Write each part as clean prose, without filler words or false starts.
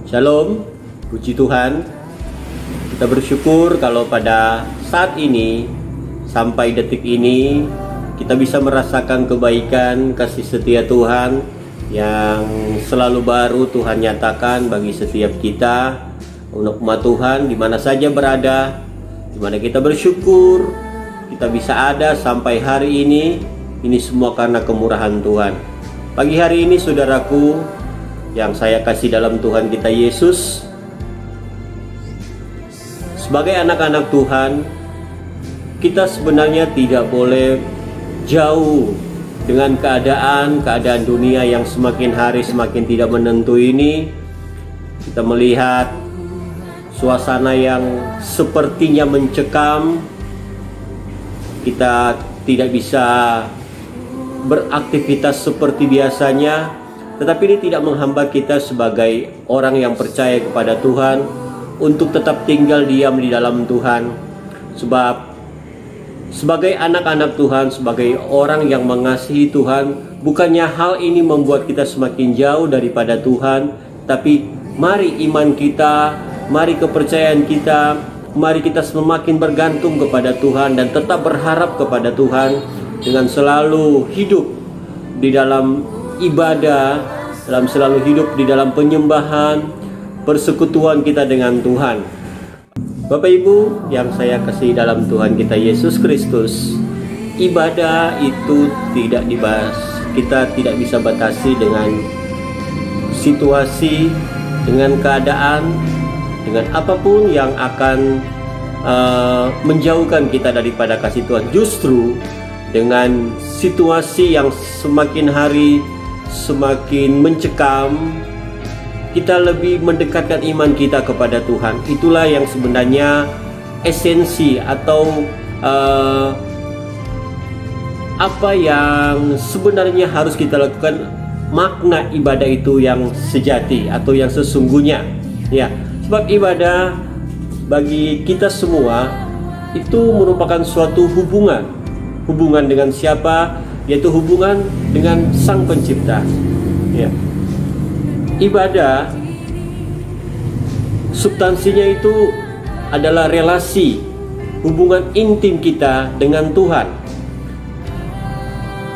Shalom, puji Tuhan. Kita bersyukur kalau pada saat ini, sampai detik ini, kita bisa merasakan kebaikan, kasih setia Tuhan yang selalu baru Tuhan nyatakan bagi setiap kita. Untuk umat Tuhan, di mana saja berada, di mana kita bersyukur, kita bisa ada sampai hari ini semua karena kemurahan Tuhan. Pagi hari ini, saudaraku, yang saya kasih dalam Tuhan kita Yesus, sebagai anak-anak Tuhan, kita sebenarnya tidak boleh jauh dengan keadaan dunia yang semakin hari semakin tidak menentu ini. Kita melihat suasana yang sepertinya mencekam. Kita tidak bisa beraktivitas seperti biasanya. Tetapi ini tidak menghambat kita sebagai orang yang percaya kepada Tuhan untuk tetap tinggal diam di dalam Tuhan. Sebab sebagai anak-anak Tuhan, sebagai orang yang mengasihi Tuhan, bukannya hal ini membuat kita semakin jauh daripada Tuhan, tapi mari iman kita, mari kepercayaan kita, mari kita semakin bergantung kepada Tuhan dan tetap berharap kepada Tuhan dengan selalu hidup di dalam ibadah, dalam selalu hidup di dalam penyembahan, persekutuan kita dengan Tuhan. Bapak Ibu yang saya kasih dalam Tuhan kita Yesus Kristus, ibadah itu tidak dibahas. Kita tidak bisa batasi dengan situasi, dengan keadaan, dengan apapun yang akan menjauhkan kita daripada kasih Tuhan. Justru dengan situasi yang semakin hari semakin mencekam, kita lebih mendekatkan iman kita kepada Tuhan. Itulah yang sebenarnya esensi atau apa yang sebenarnya harus kita lakukan, makna ibadah itu yang sejati atau yang sesungguhnya. Ya, sebab ibadah bagi kita semua itu merupakan suatu hubungan dengan siapa? Yaitu hubungan dengan Sang Pencipta. Ya. Ibadah substansinya itu adalah relasi, hubungan intim kita dengan Tuhan.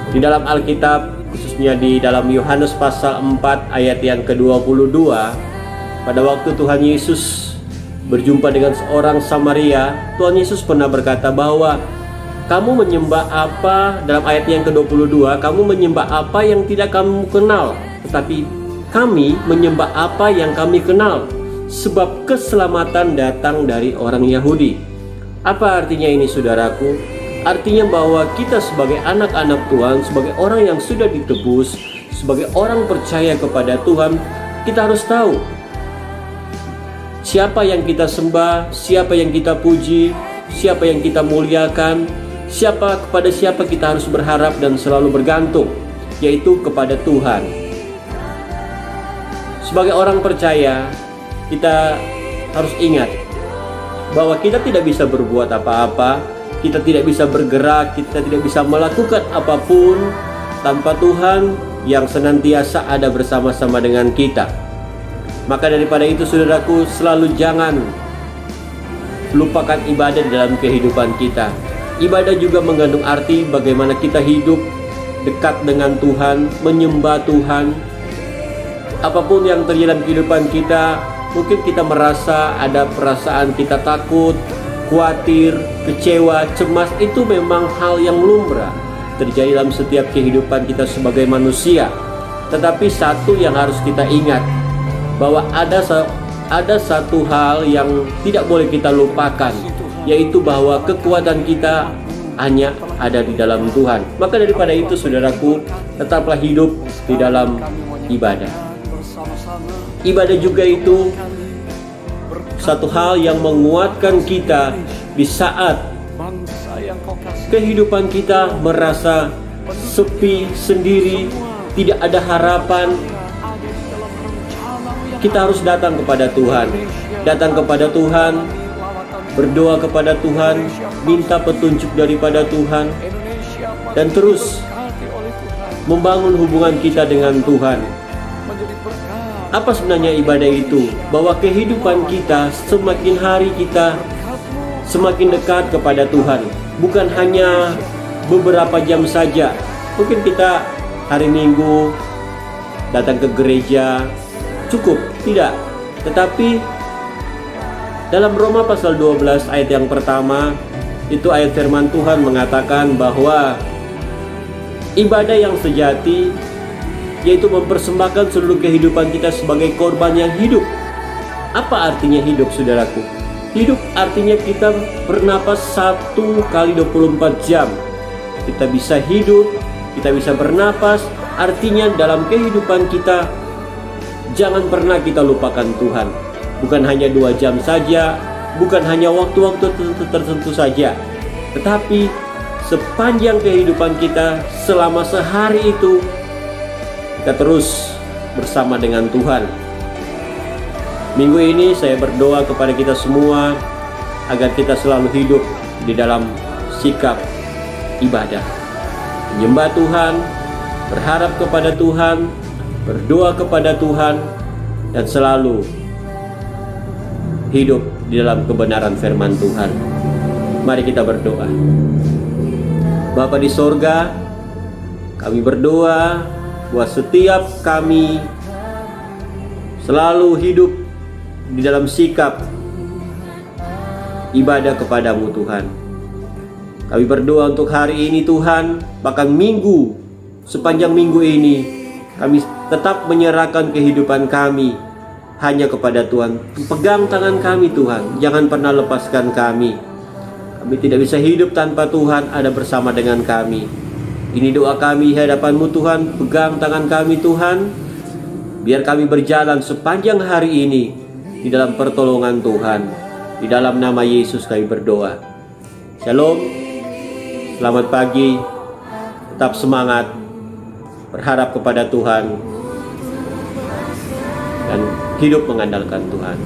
Di dalam Alkitab, khususnya di dalam Yohanes pasal 4 ayat yang ke-22, pada waktu Tuhan Yesus berjumpa dengan seorang Samaria, Tuhan Yesus pernah berkata bahwa kamu menyembah apa, dalam ayat yang ke-22, kamu menyembah apa yang tidak kamu kenal, tetapi kami menyembah apa yang kami kenal, sebab keselamatan datang dari orang Yahudi. Apa artinya ini, saudaraku? Artinya bahwa kita sebagai anak-anak Tuhan, sebagai orang yang sudah ditebus, sebagai orang percaya kepada Tuhan, kita harus tahu siapa yang kita sembah, siapa yang kita puji, siapa yang kita muliakan, kepada siapa kita harus berharap dan selalu bergantung, yaitu kepada Tuhan. Sebagai orang percaya, kita harus ingat bahwa kita tidak bisa berbuat apa-apa, kita tidak bisa bergerak, kita tidak bisa melakukan apapun tanpa Tuhan yang senantiasa ada bersama-sama dengan kita. Maka daripada itu, saudaraku, selalu jangan lupakan ibadah di dalam kehidupan kita. Ibadah juga mengandung arti bagaimana kita hidup dekat dengan Tuhan, menyembah Tuhan. Apapun yang terjadi dalam kehidupan kita, mungkin kita merasa ada perasaan kita takut, khawatir, kecewa, cemas. Itu memang hal yang lumrah terjadi dalam setiap kehidupan kita sebagai manusia. Tetapi satu yang harus kita ingat, bahwa ada satu hal yang tidak boleh kita lupakan, yaitu bahwa kekuatan kita hanya ada di dalam Tuhan. Maka daripada itu, saudaraku, tetaplah hidup di dalam ibadah. Ibadah juga itu satu hal yang menguatkan kita di saat kehidupan kita merasa sepi, sendiri, tidak ada harapan. Kita harus datang kepada Tuhan, berdoa kepada Tuhan, minta petunjuk daripada Tuhan, dan terus membangun hubungan kita dengan Tuhan. Apa sebenarnya ibadah itu? Bahwa kehidupan kita semakin hari kita semakin dekat kepada Tuhan. Bukan hanya beberapa jam saja. Mungkin kita hari Minggu datang ke gereja cukup, tidak. Tetapi dalam Roma pasal 12 ayat yang pertama, itu ayat firman Tuhan mengatakan bahwa ibadah yang sejati yaitu mempersembahkan seluruh kehidupan kita sebagai korban yang hidup. Apa artinya hidup, saudaraku? Hidup artinya kita bernapas 1 kali 24 jam. Kita bisa hidup, kita bisa bernapas. Artinya dalam kehidupan kita jangan pernah kita lupakan Tuhan. Bukan hanya 2 jam saja, bukan hanya waktu-waktu tertentu saja, tetapi sepanjang kehidupan kita, selama sehari itu kita terus bersama dengan Tuhan. Minggu ini saya berdoa kepada kita semua agar kita selalu hidup di dalam sikap ibadah, menyembah Tuhan, berharap kepada Tuhan, berdoa kepada Tuhan, dan selalu hidup di dalam kebenaran firman Tuhan. Mari kita berdoa. Bapa di sorga, kami berdoa bahwa setiap kami selalu hidup di dalam sikap ibadah kepadamu Tuhan. Kami berdoa untuk hari ini Tuhan, bahkan minggu, sepanjang minggu ini kami tetap menyerahkan kehidupan kami hanya kepada Tuhan. Pegang tangan kami Tuhan, jangan pernah lepaskan kami. Kami tidak bisa hidup tanpa Tuhan ada bersama dengan kami. Ini doa kami di hadapan-Mu Tuhan. Pegang tangan kami Tuhan, biar kami berjalan sepanjang hari ini di dalam pertolongan Tuhan. Di dalam nama Yesus kami berdoa. Shalom, selamat pagi, tetap semangat, berharap kepada Tuhan, dan hidup mengandalkan Tuhan.